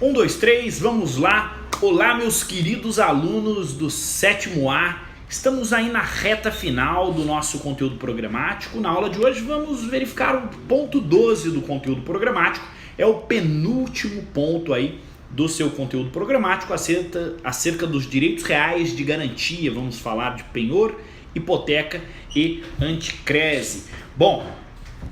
Um, dois, três, vamos lá. Olá, meus queridos alunos do sétimo A. Estamos aí na reta final do nosso conteúdo programático. Na aula de hoje vamos verificar o ponto 12 do conteúdo programático. É o penúltimo ponto aí do seu conteúdo programático acerca dos direitos reais de garantia. Vamos falar de penhor, hipoteca e anticrese. Bom,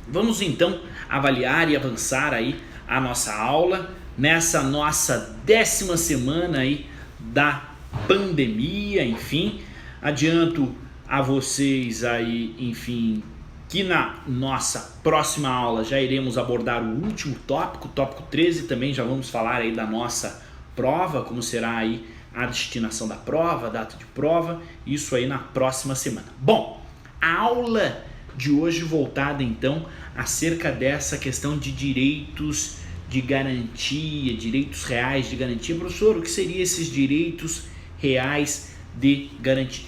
vamos então avaliar e avançar aí a nossa aula nessa nossa 10ª semana aí da pandemia. Enfim, adianto a vocês aí, enfim, que na nossa próxima aula já iremos abordar o último tópico, tópico 13, também já vamos falar aí da nossa prova, como será aí a destinação da prova, a data de prova, isso aí na próxima semana. Bom, a aula de hoje voltada então acerca dessa questão de direitos de garantia, direitos reais de garantia. Professor, o que seriam esses direitos reais de garantia?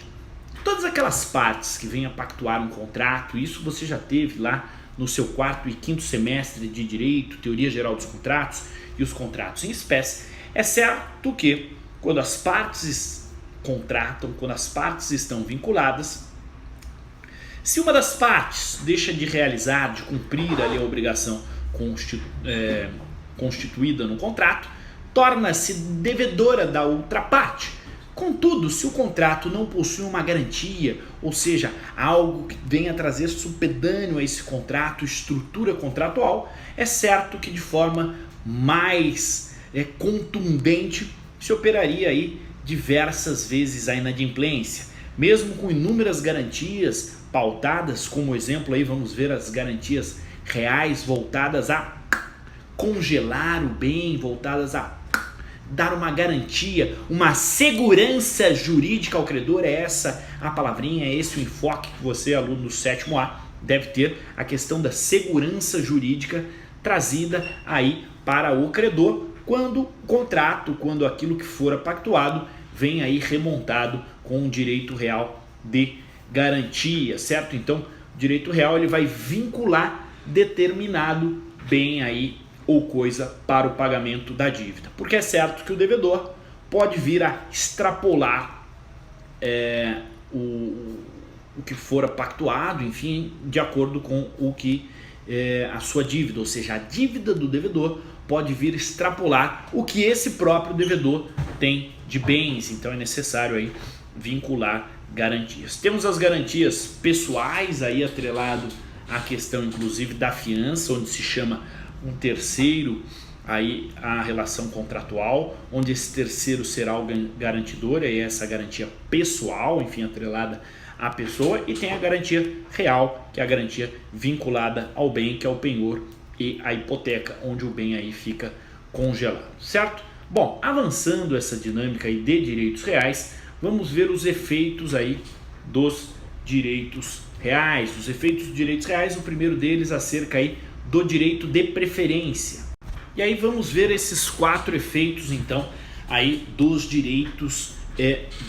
Todas aquelas partes que venham a pactuar um contrato, isso você já teve lá no seu 4º e 5º semestre de Direito, Teoria Geral dos Contratos e os contratos em espécie. É certo que quando as partes contratam, quando as partes estão vinculadas, se uma das partes deixa de realizar, de cumprir ali a obrigação constituída no contrato, torna-se devedora da outra parte. Contudo, se o contrato não possui uma garantia, ou seja, algo que venha trazer supedâneo a esse contrato, estrutura contratual, é certo que de forma mais contundente se operaria aí diversas vezes a inadimplência. Mesmo com inúmeras garantias pautadas, como exemplo aí vamos ver as garantias reais voltadas a congelar o bem, voltadas a dar uma garantia, uma segurança jurídica ao credor. É essa a palavrinha, é esse o enfoque que você, aluno do sétimo A, deve ter, a questão da segurança jurídica trazida aí para o credor quando o contrato, quando aquilo que fora pactuado vem aí remontado com o direito real de garantia, certo? Então, o direito real ele vai vincular determinado bem aí ou coisa para o pagamento da dívida. Porque é certo que o devedor pode vir a extrapolar o que fora pactuado, enfim, de acordo com o que a sua dívida, ou seja, a dívida do devedor pode vir extrapolar o que esse próprio devedor tem de bens. Então é necessário aí vincular garantias. Temos as garantias pessoais aí atrelado à questão inclusive da fiança, onde se chama um terceiro aí a relação contratual, onde esse terceiro será o garantidor, é essa garantia pessoal, enfim, atrelada à pessoa, e tem a garantia real, que é a garantia vinculada ao bem, que é o penhor e a hipoteca, onde o bem aí fica congelado, certo? Bom, avançando essa dinâmica aí de direitos reais, vamos ver os efeitos aí dos direitos reais. Os efeitos dos direitos reais, o primeiro deles acerca aí do direito de preferência. E aí vamos ver esses 4 efeitos então aí dos direitos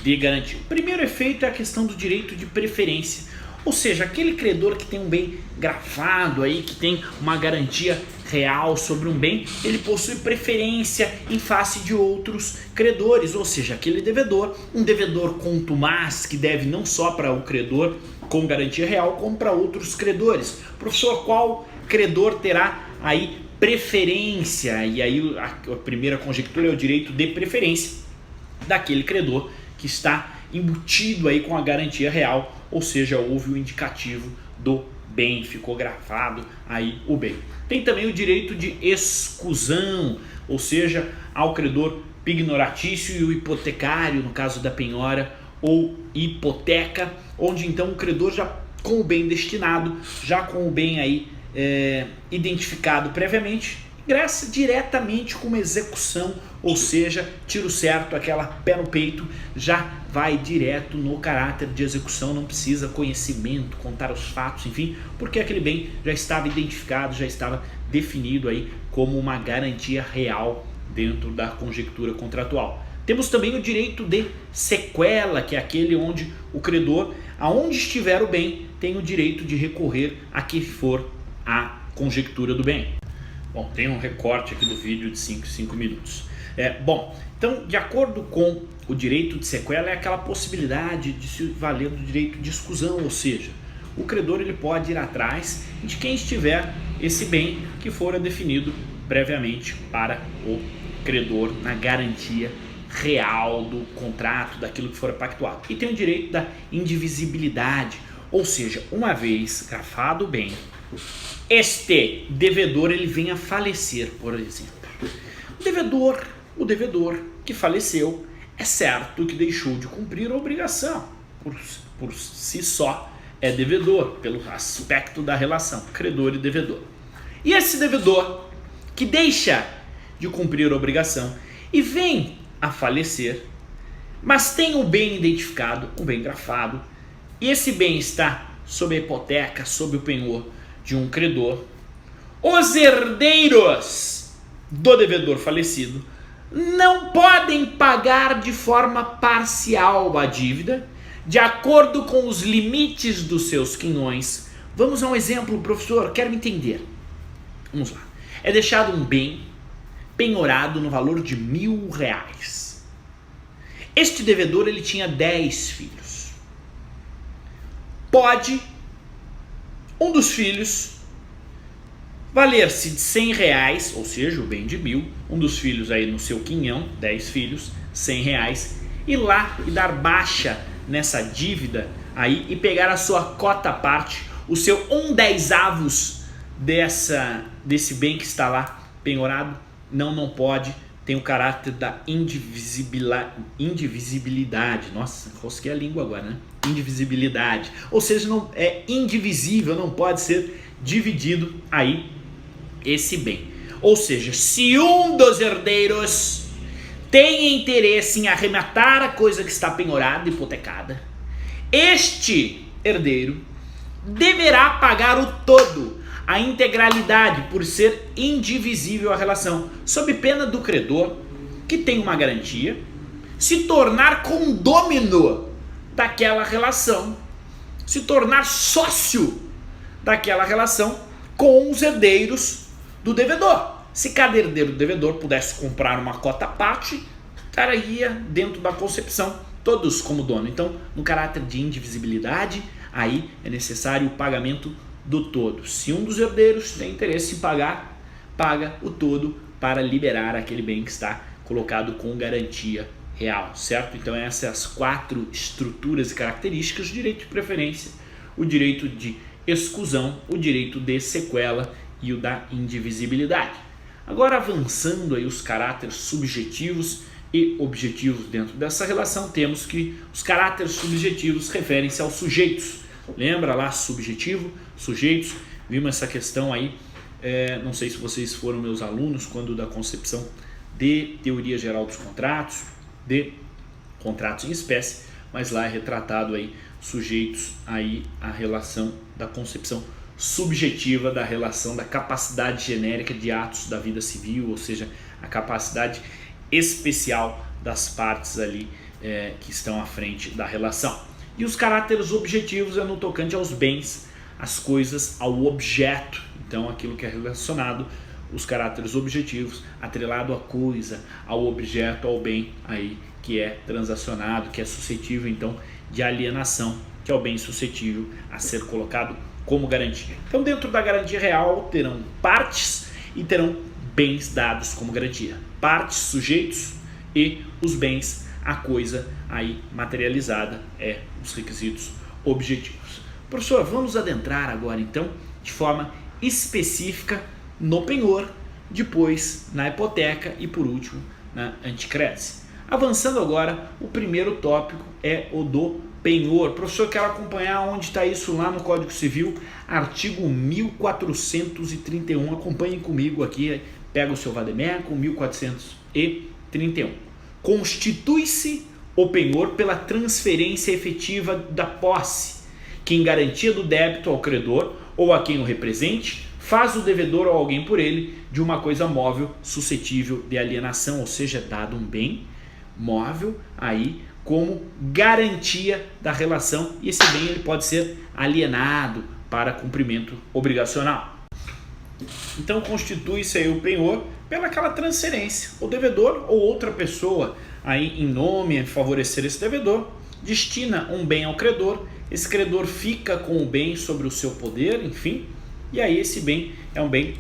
de garantia. O primeiro efeito é a questão do direito de preferência, ou seja, aquele credor que tem um bem grafado aí, que tem uma garantia real sobre um bem, ele possui preferência em face de outros credores, ou seja, aquele devedor, um devedor contumaz que deve não só para o credor com garantia real, como para outros credores. Professor, qual credor terá aí preferência? E aí a primeira conjectura é o direito de preferência daquele credor que está embutido aí com a garantia real, ou seja, houve o indicativo do bem, ficou grafado aí o bem. Tem também o direito de excusão, ou seja, ao credor pignoratício e o hipotecário, no caso da penhora ou hipoteca, onde então o credor já com o bem destinado, já com o bem aí identificado previamente, ingressa diretamente com uma execução, ou seja, tiro certo, aquela pé no peito, já vai direto no caráter de execução, não precisa conhecimento, contar os fatos, enfim, porque aquele bem já estava identificado, já estava definido aí como uma garantia real dentro da conjectura contratual. Temos também o direito de sequela, que é aquele onde o credor, aonde estiver o bem, tem o direito de recorrer a que for a conjectura do bem. Bom, tem um recorte aqui do vídeo de 5 minutos. Bom, então, de acordo com o direito de sequela, é aquela possibilidade de se valer do direito de exclusão, ou seja, o credor ele pode ir atrás de quem estiver esse bem que fora definido previamente para o credor na garantia real do contrato, daquilo que fora pactuado. E tem o direito da indivisibilidade, ou seja, uma vez grafado o bem, este devedor ele vem a falecer, por exemplo. O devedor que faleceu, é certo que deixou de cumprir a obrigação, por si só é devedor, pelo aspecto da relação, credor e devedor. E esse devedor que deixa de cumprir a obrigação e vem a falecer, mas tem um bem identificado, um bem grafado, e esse bem está sob a hipoteca, sob o penhor de um credor, os herdeiros do devedor falecido não podem pagar de forma parcial a dívida, de acordo com os limites dos seus quinhões. Vamos a um exemplo, professor, quero entender. Vamos lá. É deixado um bem penhorado no valor de R$1.000. Este devedor ele tinha 10 filhos. Pode um dos filhos valer-se de R$100, ou seja, o bem de 1.000, um dos filhos aí no seu quinhão, 10 filhos, R$100, ir lá e dar baixa nessa dívida aí e pegar a sua cota à parte, o seu 1/10 desse bem que está lá penhorado. Não pode, tem o caráter da indivisibilidade. Nossa, rosquei a língua agora, né? Indivisibilidade, ou seja, não é indivisível, não pode ser dividido aí esse bem. Ou seja, se um dos herdeiros tem interesse em arrematar a coisa que está penhorada, hipotecada, este herdeiro deverá pagar o todo, a integralidade, por ser indivisível a relação, sob pena do credor, que tem uma garantia, se tornar condômino daquela relação, se tornar sócio daquela relação com os herdeiros do devedor. Se cada herdeiro do devedor pudesse comprar uma cota à parte, estaria dentro da concepção todos como dono. Então, no caráter de indivisibilidade, aí é necessário o pagamento do todo. Se um dos herdeiros tem interesse em pagar, paga o todo para liberar aquele bem que está colocado com garantia real, certo? Então essas 4 estruturas e características: o direito de preferência, o direito de exclusão, o direito de sequela e o da indivisibilidade. Agora, avançando aí os caráteres subjetivos e objetivos dentro dessa relação, temos que os caráteres subjetivos referem-se aos sujeitos. Lembra lá, subjetivo, sujeitos, vimos essa questão aí, não sei se vocês foram meus alunos quando da concepção de teoria geral dos contratos, de contratos em espécie, mas lá é retratado aí sujeitos aí a relação da concepção subjetiva da relação da capacidade genérica de atos da vida civil, ou seja, a capacidade especial das partes ali que estão à frente da relação. E os caráteres objetivos é no tocante aos bens, às coisas, ao objeto. Então aquilo que é relacionado, os caráteres objetivos, atrelado à coisa, ao objeto, ao bem aí que é transacionado, que é suscetível então de alienação, que é o bem suscetível a ser colocado como garantia. Então, dentro da garantia real terão partes e terão bens dados como garantia. Partes, sujeitos, e os bens, a coisa aí materializada, os requisitos objetivos. Professor, vamos adentrar agora então de forma específica no penhor, depois na hipoteca e por último na anticrédito. Avançando agora, o primeiro tópico é o do penhor. Professor, quero acompanhar onde está isso lá no Código Civil, artigo 1431. Acompanhem comigo aqui, pega o seu vademécum, 1431. Constitui-se o penhor pela transferência efetiva da posse, que em garantia do débito ao credor ou a quem o represente, faz o devedor ou alguém por ele de uma coisa móvel suscetível de alienação, ou seja, dado um bem móvel aí como garantia da relação, e esse bem ele pode ser alienado para cumprimento obrigacional. Então constitui-se aí o penhor pelaquela transferência. O devedor ou outra pessoa aí em nome a favorecer esse devedor destina um bem ao credor, esse credor fica com o bem sobre o seu poder, enfim, e aí esse bem é um bem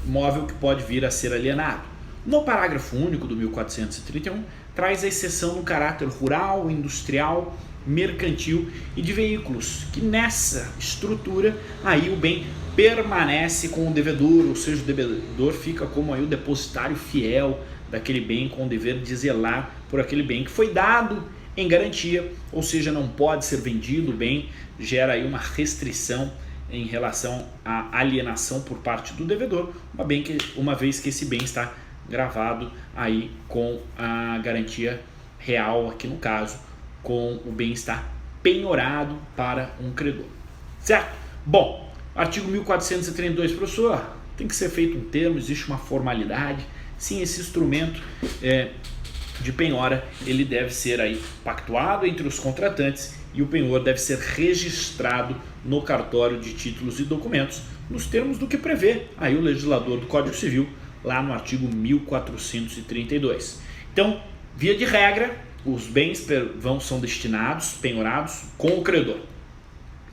móvel que pode vir a ser alienado. No parágrafo único do 1431, traz a exceção no caráter rural, industrial, mercantil e de veículos, que nessa estrutura aí o bem permanece com o devedor, ou seja, o devedor fica como aí o depositário fiel daquele bem, com o dever de zelar por aquele bem que foi dado em garantia, ou seja, não pode ser vendido o bem, gera aí uma restrição em relação à alienação por parte do devedor, uma vez que esse bem está gravado aí com a garantia real, aqui no caso, com o bem está penhorado para um credor, certo? Bom, artigo 1432, professor, tem que ser feito um termo, existe uma formalidade, sim, esse instrumento de penhora, ele deve ser aí pactuado entre os contratantes e o penhor deve ser registrado no cartório de títulos e documentos, nos termos do que prevê aí o legislador do Código Civil, lá no artigo 1432. Então, via de regra, os bens são destinados, penhorados com o credor.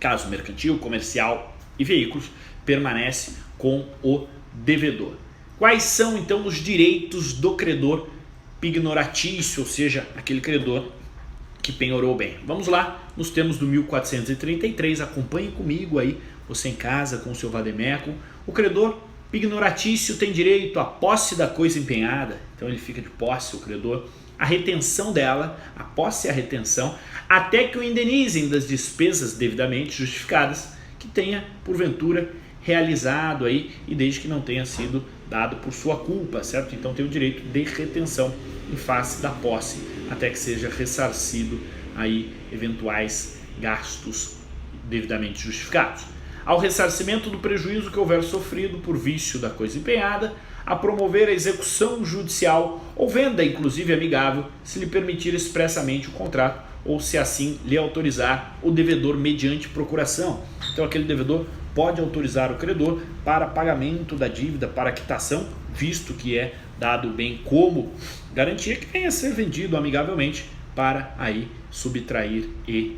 Caso mercantil, comercial e veículos, permanece com o devedor. Quais são então os direitos do credor pignoratício, ou seja, aquele credor que penhorou o bem? Vamos lá, nos termos do 1433, acompanhe comigo aí, você em casa com o seu vademécum. O credor pignoratício tem direito à posse da coisa empenhada, então ele fica de posse, o credor, a retenção dela, a posse e a retenção, até que o indenizem das despesas devidamente justificadas que tenha, porventura, realizado aí e desde que não tenha sido dado por sua culpa, certo? Então tem o direito de retenção em face da posse, até que seja ressarcido aí eventuais gastos devidamente justificados. Ao ressarcimento do prejuízo que houver sofrido por vício da coisa empenhada, a promover a execução judicial ou venda, inclusive amigável, se lhe permitir expressamente o contrato ou se assim lhe autorizar o devedor mediante procuração. Então aquele devedor pode autorizar o credor para pagamento da dívida, para quitação, visto que é dado o bem como garantia que venha a ser vendido amigavelmente para aí subtrair e,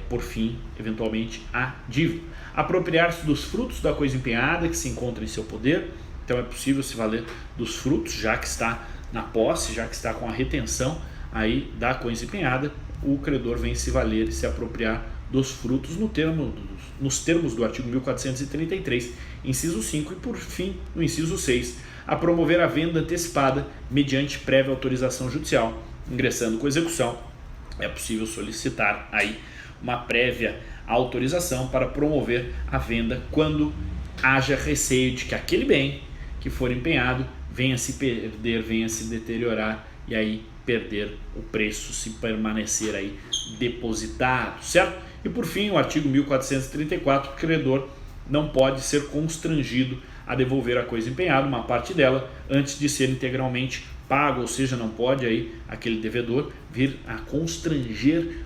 por fim, eventualmente, a dívida. Apropriar-se dos frutos da coisa empenhada que se encontra em seu poder, então é possível se valer dos frutos, já que está na posse, já que está com a retenção aí da coisa empenhada, o credor vem se valer e se apropriar dos frutos nos termos do artigo 1433, inciso 5 e, por fim, no inciso 6, a promover a venda antecipada mediante prévia autorização judicial. Ingressando com execução, é possível solicitar aí uma prévia autorização para promover a venda quando haja receio de que aquele bem que for empenhado venha a se perder, venha a se deteriorar e aí perder o preço se permanecer aí depositado, certo? E por fim, o artigo 1434, o credor não pode ser constrangido a devolver a coisa empenhada, uma parte dela, antes de ser integralmente pago, ou seja, não pode aí aquele devedor vir a constranger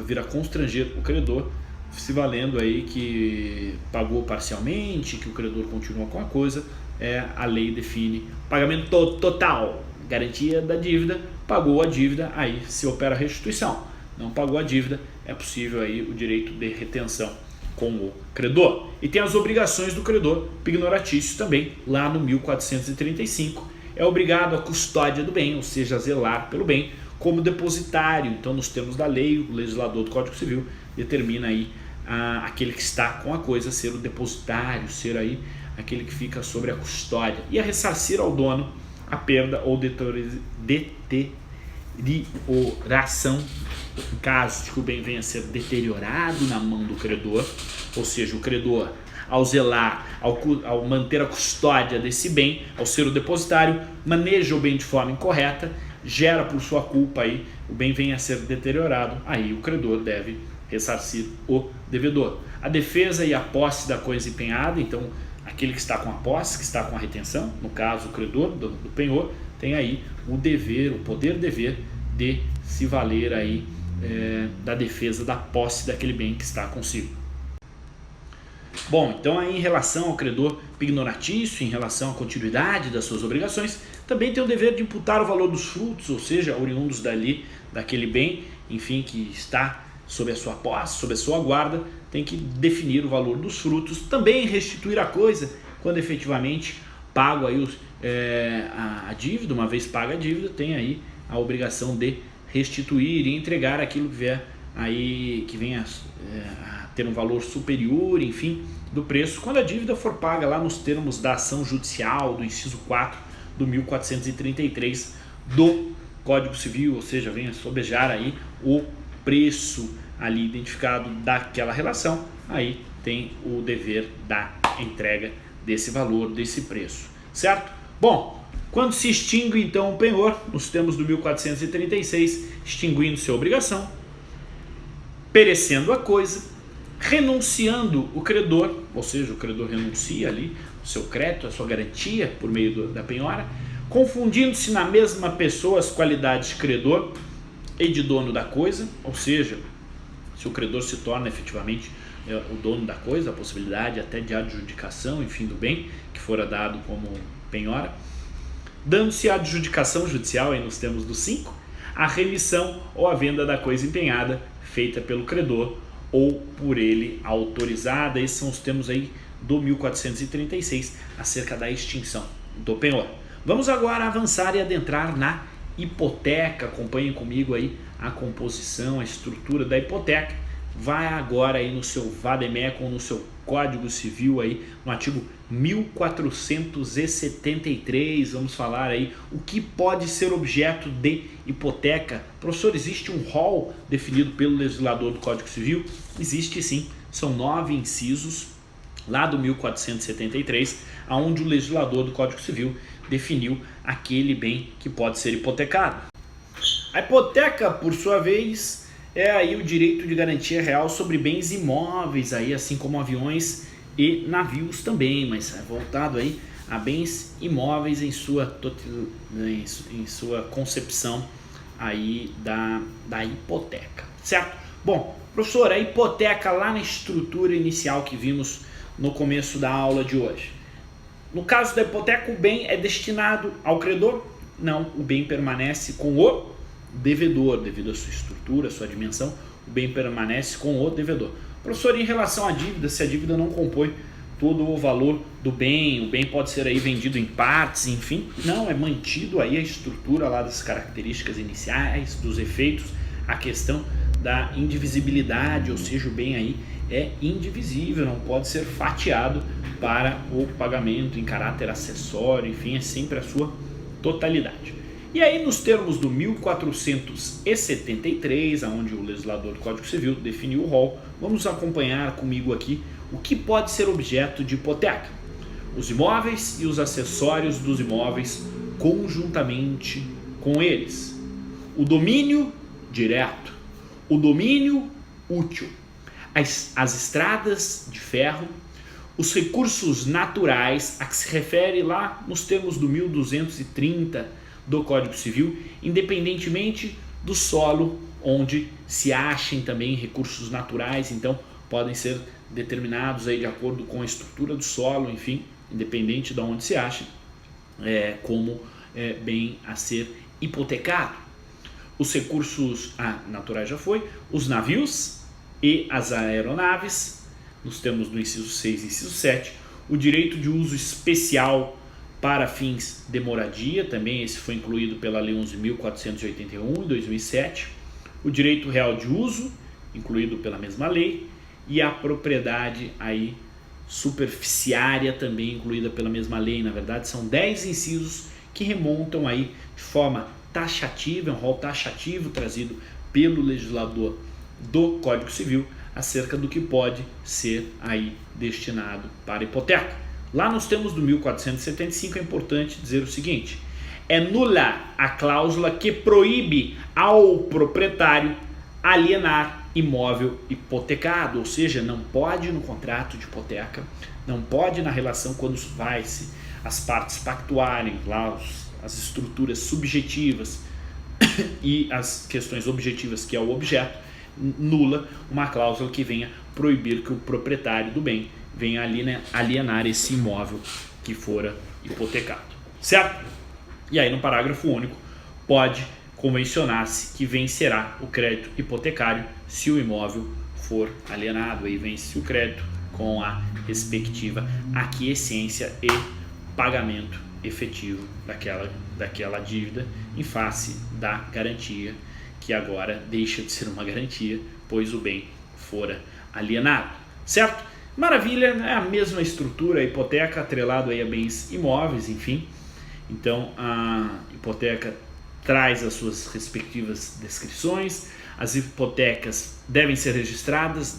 vir a constranger o credor, se valendo aí que pagou parcialmente, que o credor continua com a coisa, a lei define pagamento total, garantia da dívida, pagou a dívida, aí se opera a restituição. Não pagou a dívida, é possível aí o direito de retenção com o credor. E tem as obrigações do credor pignoratício também, lá no 1435. É obrigado à custódia do bem, ou seja, a zelar pelo bem, como depositário. Então, nos termos da lei, o legislador do Código Civil determina aí aquele que está com a coisa ser o depositário, ser aí aquele que fica sobre a custódia. E a ressarcir ao dono a perda ou deterioração, em caso de que o bem venha a ser deteriorado na mão do credor, ou seja, o credor, ao zelar, ao manter a custódia desse bem, ao ser o depositário, maneja o bem de forma incorreta, gera por sua culpa aí, o bem venha a ser deteriorado, aí o credor deve ressarcir o devedor. A defesa e a posse da coisa empenhada, então aquele que está com a posse, que está com a retenção, no caso o credor do penhor, tem aí o dever, o poder-dever de se valer aí da defesa da posse daquele bem que está consigo. Bom, então aí em relação ao credor pignoratício, em relação à continuidade das suas obrigações, também tem o dever de imputar o valor dos frutos, ou seja, oriundos daquele bem, enfim, que está sob a sua posse, sob a sua guarda, tem que definir o valor dos frutos, também restituir a coisa quando efetivamente pago aí a dívida. Uma vez paga a dívida, tem aí a obrigação de restituir e entregar aquilo que vier aí, que venha a ter um valor superior, enfim, do preço, quando a dívida for paga lá nos termos da ação judicial do inciso 4 do 1433 do Código Civil, ou seja, venha sobejar aí o preço ali identificado daquela relação, aí tem o dever da entrega desse valor, desse preço, certo? Bom, quando se extingue então o penhor, nos termos do 1436, extinguindo-se a obrigação, perecendo a coisa, renunciando o credor, ou seja, o credor renuncia ali o seu crédito, a sua garantia por meio da penhora, confundindo-se na mesma pessoa as qualidades de credor e de dono da coisa, ou seja, se o credor se torna efetivamente o dono da coisa, a possibilidade até de adjudicação, enfim, do bem que fora dado como penhora, dando-se a adjudicação judicial, aí nos termos do 5, a remissão ou a venda da coisa empenhada feita pelo credor ou por ele autorizada. Esses são os termos aí do 1436 acerca da extinção do penhor. Vamos agora avançar e adentrar na hipoteca. Acompanhem comigo aí a composição, a estrutura da hipoteca. Vai agora aí no seu vademecum, no seu Código Civil aí, no artigo 1473, vamos falar aí o que pode ser objeto de hipoteca. Professor, existe um rol definido pelo legislador do Código Civil? Existe sim, são 9 incisos lá do 1473, onde o legislador do Código Civil definiu aquele bem que pode ser hipotecado. A hipoteca, por sua vez, é aí o direito de garantia real sobre bens imóveis, aí, assim como aviões e navios também, mas é voltado aí a bens imóveis em sua concepção aí da hipoteca, certo? Bom, professor, a hipoteca lá na estrutura inicial que vimos no começo da aula de hoje. No caso da hipoteca, o bem é destinado ao credor? Não, o bem permanece com o devedor, devido à sua estrutura, à sua dimensão, o bem permanece com o devedor. Professor, em relação à dívida, se a dívida não compõe todo o valor do bem, o bem pode ser aí vendido em partes, enfim, não, é mantido aí a estrutura lá das características iniciais, dos efeitos, a questão da indivisibilidade, ou seja, o bem aí é indivisível, não pode ser fatiado para o pagamento em caráter acessório, enfim, é sempre a sua totalidade. E aí, nos termos do 1473, onde o legislador do Código Civil definiu o rol, vamos acompanhar comigo aqui o que pode ser objeto de hipoteca. Os imóveis e os acessórios dos imóveis conjuntamente com eles. O domínio direto, o domínio útil, as estradas de ferro, os recursos naturais, a que se refere lá nos termos do 1230 do Código Civil, independentemente do solo onde se achem também recursos naturais, então podem ser determinados aí de acordo com a estrutura do solo, enfim, independente de onde se ache, como bem a ser hipotecado. Os recursos naturais já foi, os navios e as aeronaves, nos termos do inciso 6 e inciso 7, o direito de uso especial para fins de moradia, também esse foi incluído pela Lei 11.481 em 2007, o direito real de uso, incluído pela mesma lei, e a propriedade aí superficiária, também incluída pela mesma lei. Na verdade, são 10 incisos que remontam aí de forma taxativa, é um rol taxativo trazido pelo legislador do Código Civil acerca do que pode ser aí destinado para hipoteca. Lá nos termos do 1475 é importante dizer o seguinte: é nula a cláusula que proíbe ao proprietário alienar imóvel hipotecado, ou seja, não pode no contrato de hipoteca, não pode na relação quando vai-se as partes pactuarem, lá as estruturas subjetivas e as questões objetivas, que é o objeto, nula uma cláusula que venha proibir que o proprietário do bem venha alienar esse imóvel que fora hipotecado, certo? E aí no parágrafo único pode convencionar-se que vencerá o crédito hipotecário se o imóvel for alienado. Aí vence o crédito com a respectiva aquiescência e pagamento efetivo daquela dívida em face da garantia, que agora deixa de ser uma garantia, pois o bem fora alienado, certo? Maravilha, é a mesma estrutura, a hipoteca atrelado aí a bens imóveis, enfim. Então a hipoteca traz as suas respectivas descrições. As hipotecas devem ser registradas,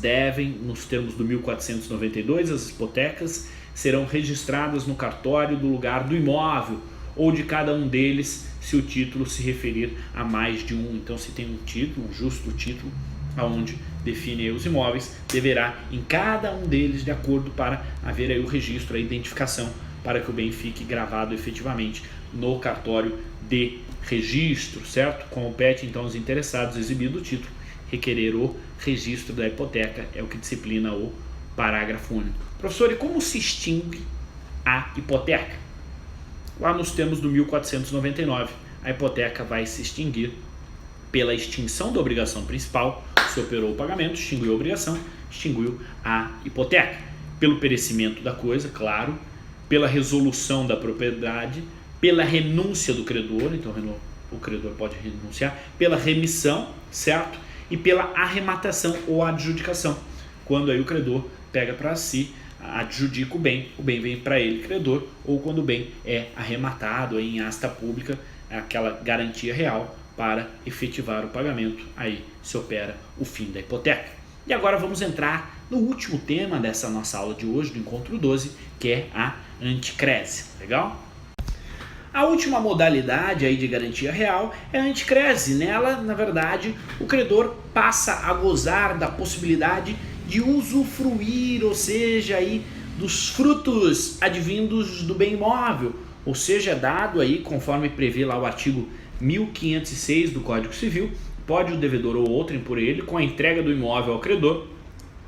nos termos do 1492, as hipotecas serão registradas no cartório do lugar do imóvel ou de cada um deles, se o título se referir a mais de um. Então, se tem um título, um justo título, aonde define aí os imóveis, deverá em cada um deles, de acordo, para haver aí o registro, a identificação, para que o bem fique gravado efetivamente no cartório de registro, certo? Compete então aos interessados, exibido o título, requerer o registro da hipoteca, é o que disciplina o parágrafo único. Professor, e como se extingue a hipoteca? Lá nos termos do 1499, a hipoteca vai se extinguir pela extinção da obrigação principal, se operou o pagamento, extinguiu a obrigação, extinguiu a hipoteca. Pelo perecimento da coisa, claro, pela resolução da propriedade, pela renúncia do credor, então o credor pode renunciar, pela remissão, certo? E pela arrematação ou adjudicação, quando aí o credor pega para si, adjudica o bem vem para ele, credor, ou quando o bem é arrematado em asta pública, aquela garantia real para efetivar o pagamento, aí se opera o fim da hipoteca. E agora vamos entrar no último tema dessa nossa aula de hoje, do encontro 12, que é a anticrese, legal? A última modalidade aí de garantia real é a anticrese. Nela, na verdade, o credor passa a gozar da possibilidade de usufruir, ou seja, aí, dos frutos advindos do bem imóvel, ou seja, dado aí, conforme prevê lá o artigo 1506 do Código Civil, pode o devedor ou outrem por ele, com a entrega do imóvel ao credor,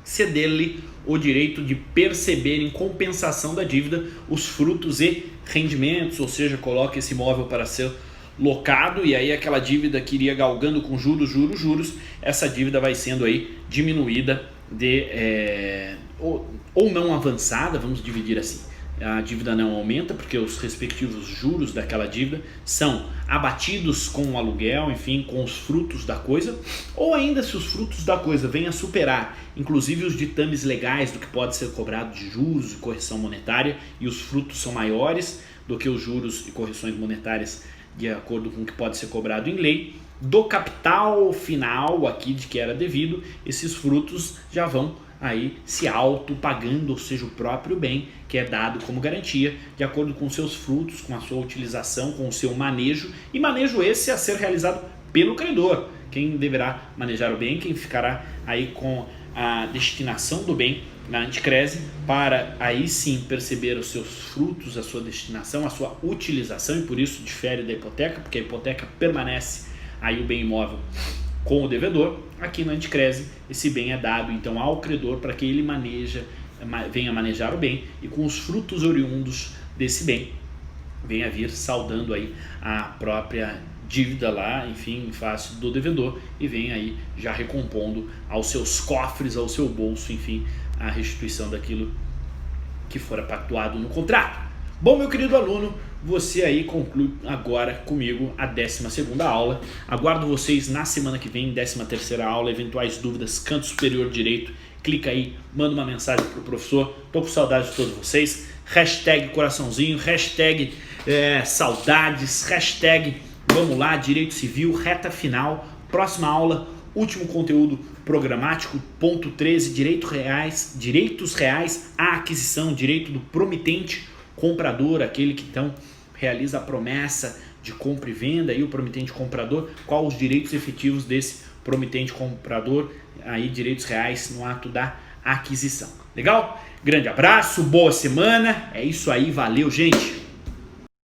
ceder-lhe o direito de perceber em compensação da dívida os frutos e rendimentos, ou seja, coloca esse imóvel para ser locado e aí aquela dívida que iria galgando com juros, essa dívida vai sendo aí diminuída ou não avançada, vamos dividir assim. A dívida não aumenta porque os respectivos juros daquela dívida são abatidos com o aluguel, enfim, com os frutos da coisa, ou ainda se os frutos da coisa vêm a superar, inclusive os ditames legais do que pode ser cobrado de juros e correção monetária, e os frutos são maiores do que os juros e correções monetárias de acordo com o que pode ser cobrado em lei, do capital final aqui de que era devido, esses frutos já vão aí se auto-pagando, ou seja, o próprio bem que é dado como garantia, de acordo com seus frutos, com a sua utilização, com o seu manejo, e manejo esse a ser realizado pelo credor. Quem deverá manejar o bem, quem ficará aí com a destinação do bem na anticrese, para aí sim perceber os seus frutos, a sua destinação, a sua utilização, e por isso difere da hipoteca, porque a hipoteca permanece aí o bem imóvel com o devedor. Aqui na anticrese, esse bem é dado então ao credor para que ele venha manejar o bem e com os frutos oriundos desse bem venha vir saldando aí a própria dívida lá, enfim, em face do devedor, e venha aí já recompondo aos seus cofres, ao seu bolso, enfim, a restituição daquilo que fora pactuado no contrato. Bom, meu querido aluno, você aí conclui agora comigo a 12ª aula. Aguardo vocês na semana que vem, 13ª aula. Eventuais dúvidas, canto superior direito, clica aí, manda uma mensagem pro professor. Tô com saudade de todos vocês. Hashtag coraçãozinho, hashtag saudades, hashtag vamos lá, direito civil, reta final. Próxima aula, último conteúdo programático, ponto 13, direitos reais à aquisição, direito do promitente comprador, aquele que então realiza a promessa de compra e venda, e o promitente comprador, quais os direitos efetivos desse promitente comprador, aí direitos reais no ato da aquisição. Legal? Grande abraço, boa semana, é isso aí, valeu, gente!